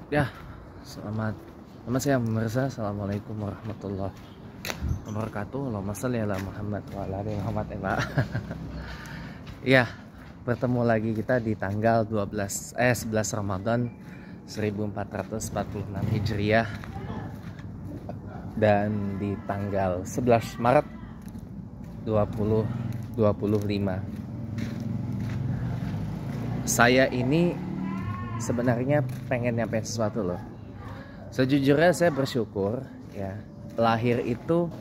Ya, selamat siang pemirsa. Assalamualaikum warahmatullahi wabarakatuh. Allahumma sholli ala Muhammad wa ala ali Muhammad. Ya, bertemu lagi kita di tanggal 11 Ramadan 1446 Hijriah dan di tanggal 11 Maret 2025. Saya ini sebenarnya pengen nyampein sesuatu loh. Sejujurnya saya bersyukur ya, lahir itu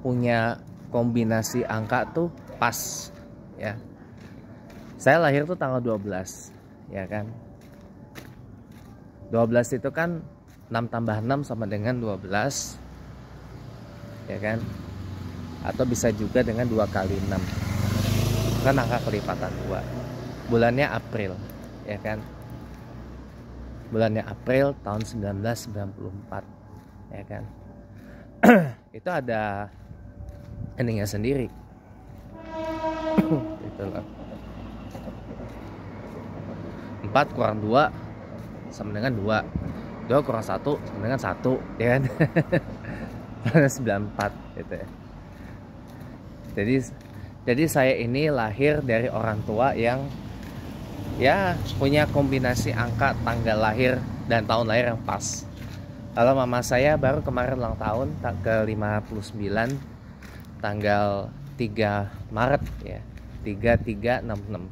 punya kombinasi angka tuh pas ya. Saya lahir tuh tanggal 12 ya kan. 12 itu kan 6 tambah 6 sama dengan 12 ya kan. Atau bisa juga dengan 2 kali 6. Kan angka kelipatan 2. Bulannya April ya kan. Bulannya April tahun 1994 ya kan. Itu ada endingnya sendiri. Itu loh. 4 kurang 2 sama dengan 2. 2 kurang 1 sama dengan 1 ya kan. 94 gitu ya. Jadi saya ini lahir dari orang tua yang ya punya kombinasi angka tanggal lahir dan tahun lahir yang pas. Kalau mama saya baru kemarin ulang tahun ke 59 tanggal 3 Maret ya. 3366.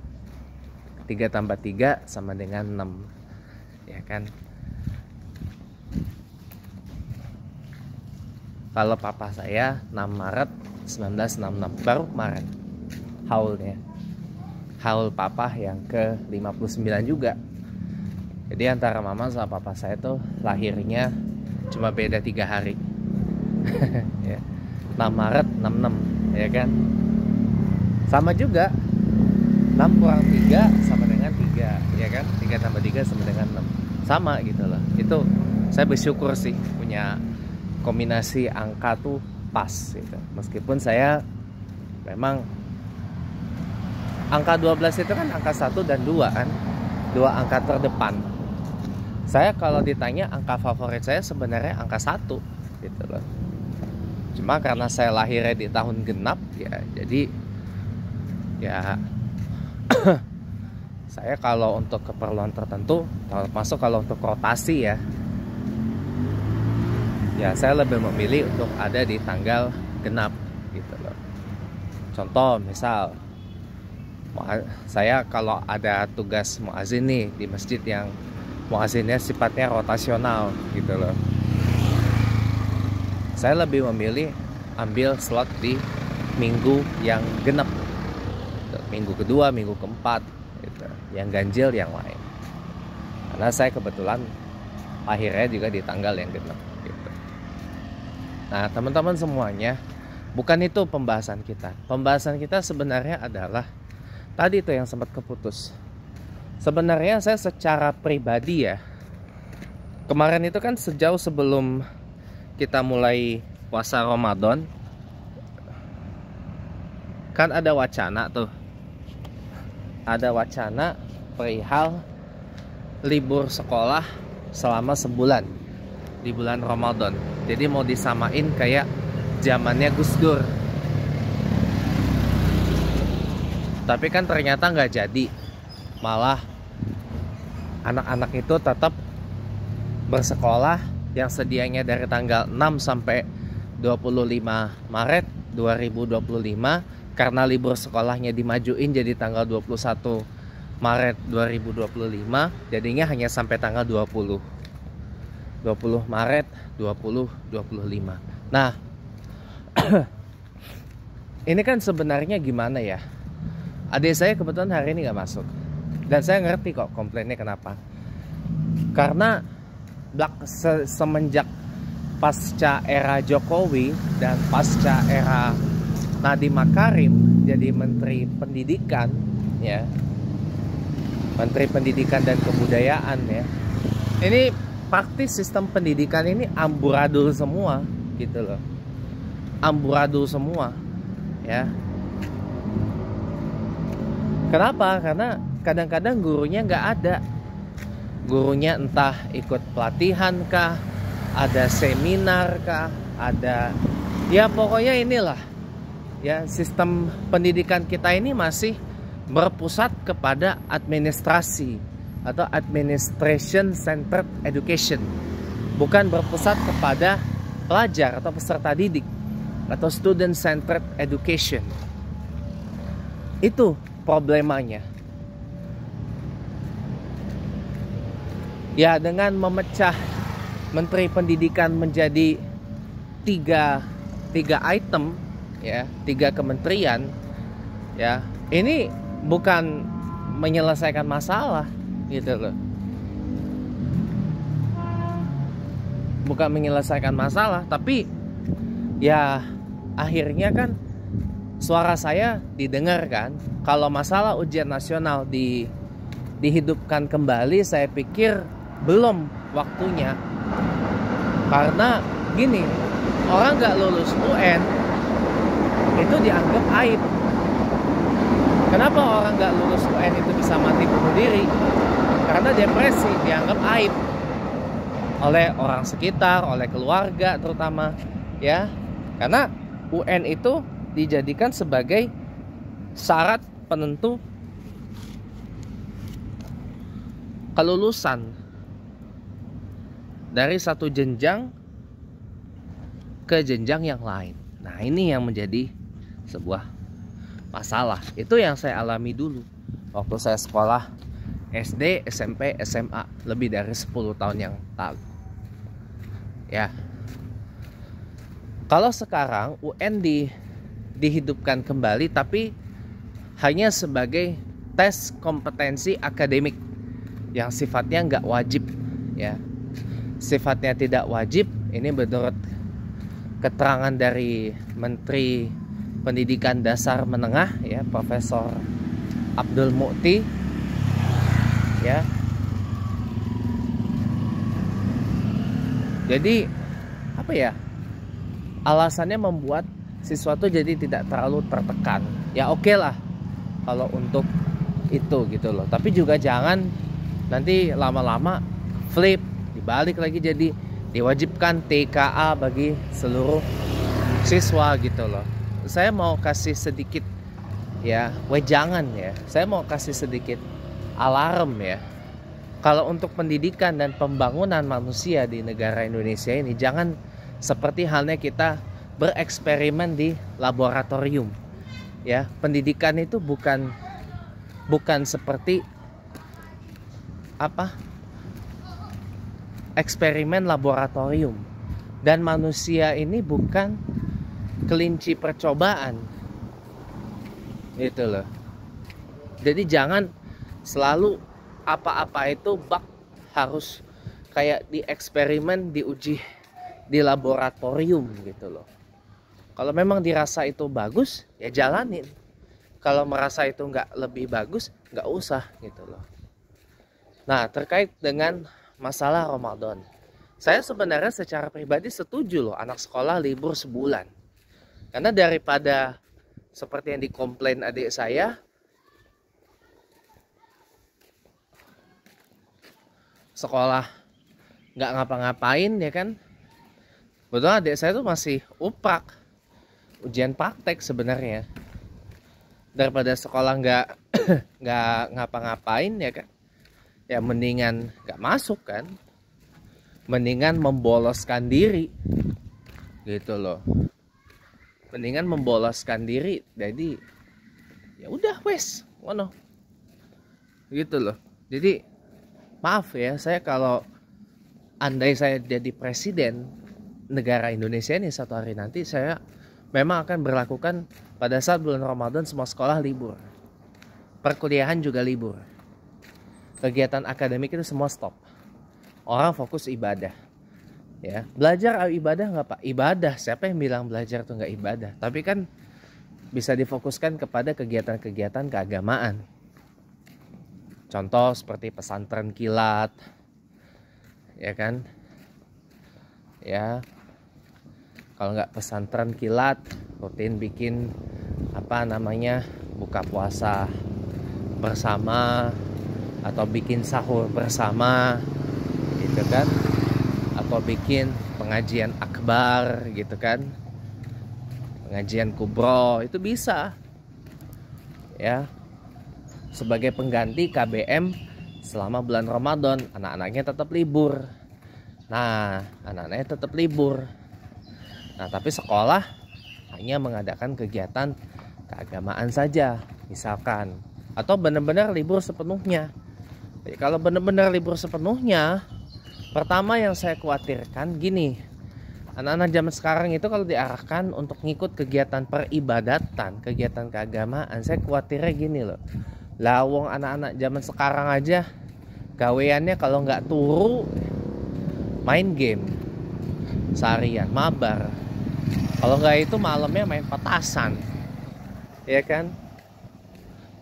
3 tambah 3 sama dengan 6 ya kan. Kalau papa saya 6 Maret 1966 baru kemarin haulnya. Haul papa yang ke 59 juga. Jadi antara mama sama papa saya tuh lahirnya cuma beda 3 hari. Ya. 6 Maret 66 ya kan. Sama juga 6 kurang 3 sama dengan 3 ya kan. 3 tambah 3 sama dengan 6. Sama gitu loh. Itu saya bersyukur sih punya kombinasi angka tuh pas gitu. Meskipun saya memang angka 12 itu kan angka 1 dan 2 kan. 2 angka terdepan. Saya kalau ditanya angka favorit saya sebenarnya angka 1 gitu loh. Cuma karena saya lahirnya di tahun genap ya, jadi ya saya kalau untuk keperluan tertentu, termasuk kalau untuk rotasi ya, saya lebih memilih untuk ada di tanggal genap gitu loh. Contoh misal saya kalau ada tugas muazin nih di masjid yang muazinnya sifatnya rotasional gitu loh, saya lebih memilih ambil slot di minggu yang genap, minggu kedua, minggu keempat gitu, yang ganjil yang lain. Karena saya kebetulan akhirnya juga di tanggal yang genap gitu. Nah teman-teman semuanya, bukan itu pembahasan kita. Pembahasan kita sebenarnya adalah tadi itu yang sempat keputus. Sebenarnya saya secara pribadi ya, kemarin itu kan sejauh sebelum kita mulai puasa Ramadan, kan ada wacana tuh. Ada wacana perihal libur sekolah selama sebulan di bulan Ramadan. Jadi mau disamain kayak zamannya Gus Dur. Tapi kan ternyata nggak jadi. Malah anak-anak itu tetap bersekolah yang sedianya dari tanggal 6 sampai 25 Maret 2025. Karena libur sekolahnya dimajuin jadi tanggal 21 Maret 2025. Jadinya hanya sampai tanggal 20 Maret 2025. Nah ini kan sebenarnya gimana ya, adik saya kebetulan hari ini gak masuk. Dan saya ngerti kok komplainnya kenapa. Karena semenjak pasca era Jokowi dan pasca era Nadiem Makarim jadi Menteri Pendidikan ya, Menteri Pendidikan dan Kebudayaan ya, ini praktis sistem pendidikan ini amburadul semua gitu loh. Amburadul semua ya. Kenapa? Karena kadang-kadang gurunya nggak ada. gurunya entah ikut pelatihan kah, ada seminar kah, ada ya pokoknya inilah ya, sistem pendidikan kita ini masih berpusat kepada administrasi atau administration centered education, bukan berpusat kepada pelajar atau peserta didik atau student centered education. Itu problemanya. Ya, dengan memecah Menteri Pendidikan menjadi tiga item ya, 3 kementerian ya, ini bukan menyelesaikan masalah gitu loh. Bukan menyelesaikan masalah, tapi ya akhirnya kan suara saya didengar kan. Kalau masalah ujian nasional dihidupkan kembali, saya pikir belum waktunya. Karena gini, orang nggak lulus UN itu dianggap aib. Kenapa orang nggak lulus UN itu bisa mati bunuh diri? Karena depresi, dianggap aib oleh orang sekitar, oleh keluarga terutama ya. Karena UN itu dijadikan sebagai syarat penentu kelulusan dari satu jenjang ke jenjang yang lain. Nah, ini yang menjadi sebuah masalah. Itu yang saya alami dulu waktu saya sekolah SD, SMP, SMA lebih dari 10 tahun yang lalu. Ya. Kalau sekarang UN dihidupkan kembali, tapi hanya sebagai tes kompetensi akademik yang sifatnya nggak wajib ya. Sifatnya tidak wajib. Ini menurut keterangan dari Menteri Pendidikan Dasar Menengah ya, Profesor Abdul Mukti ya. Jadi apa ya, alasannya membuat siswa tuh jadi tidak terlalu tertekan. Ya oke lah kalau untuk itu gitu loh. Tapi juga jangan nanti lama-lama flip, dibalik lagi jadi diwajibkan TKA bagi seluruh siswa gitu loh. Saya mau kasih sedikit ya wejangan ya. Saya mau kasih sedikit alarm ya. Kalau untuk pendidikan dan pembangunan manusia di negara Indonesia ini, jangan seperti halnya kita bereksperimen di laboratorium. Ya, pendidikan itu bukan seperti apa? Eksperimen laboratorium. Dan manusia ini bukan kelinci percobaan. Gitu loh. Jadi jangan selalu apa-apa itu harus kayak di eksperimen, diuji di laboratorium gitu loh. Kalau memang dirasa itu bagus, ya jalanin. Kalau merasa itu nggak lebih bagus, nggak usah gitu loh. Nah, terkait dengan masalah Ramadan, saya sebenarnya secara pribadi setuju loh anak sekolah libur sebulan. Karena daripada seperti yang dikomplain adik saya, sekolah nggak ngapa-ngapain ya kan. Betul, adik saya tuh masih uprak, ujian praktek sebenarnya. Daripada sekolah nggak ngapa-ngapain ya kan, ya mendingan nggak masuk kan, mendingan memboloskan diri gitu loh. Mendingan memboloskan diri. Jadi ya udah wes ngono gitu loh. Jadi maaf ya, saya kalau andai saya jadi presiden negara Indonesia ini satu hari nanti, saya memang akan berlakukan pada saat bulan Ramadan semua sekolah libur, perkuliahan juga libur, kegiatan akademik itu semua stop, orang fokus ibadah. Ya, belajar ibadah nggak Pak? Ibadah, siapa yang bilang belajar tuh nggak ibadah? Tapi kan bisa difokuskan kepada kegiatan-kegiatan keagamaan. Contoh seperti pesantren kilat, ya kan? Ya, kalau nggak pesantren kilat, rutin bikin apa namanya, buka puasa bersama, atau bikin sahur bersama gitu kan, atau bikin pengajian akbar gitu kan, pengajian kubro, itu bisa ya, sebagai pengganti KBM selama bulan Ramadan. Anak-anaknya tetap libur. Nah, anak-anaknya tetap libur. Nah, tapi sekolah hanya mengadakan kegiatan keagamaan saja misalkan, atau benar-benar libur sepenuhnya. Jadi kalau benar-benar libur sepenuhnya, pertama yang saya khawatirkan gini, anak-anak zaman sekarang itu kalau diarahkan untuk ngikut kegiatan peribadatan, kegiatan keagamaan, saya khawatirnya gini loh. Lawong anak-anak zaman sekarang aja gaweannya kalau nggak turu main game seharian, mabar. Kalau nggak itu malamnya main petasan, ya kan?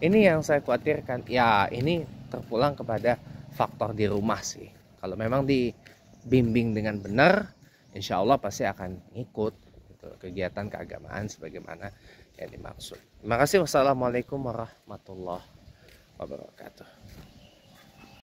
Ini yang saya khawatirkan. Ya ini terpulang kepada faktor di rumah sih. Kalau memang dibimbing dengan benar, insya Allah pasti akan ikut gitu, kegiatan keagamaan sebagaimana yang dimaksud. Terima kasih. Wassalamualaikum warahmatullahi wabarakatuh.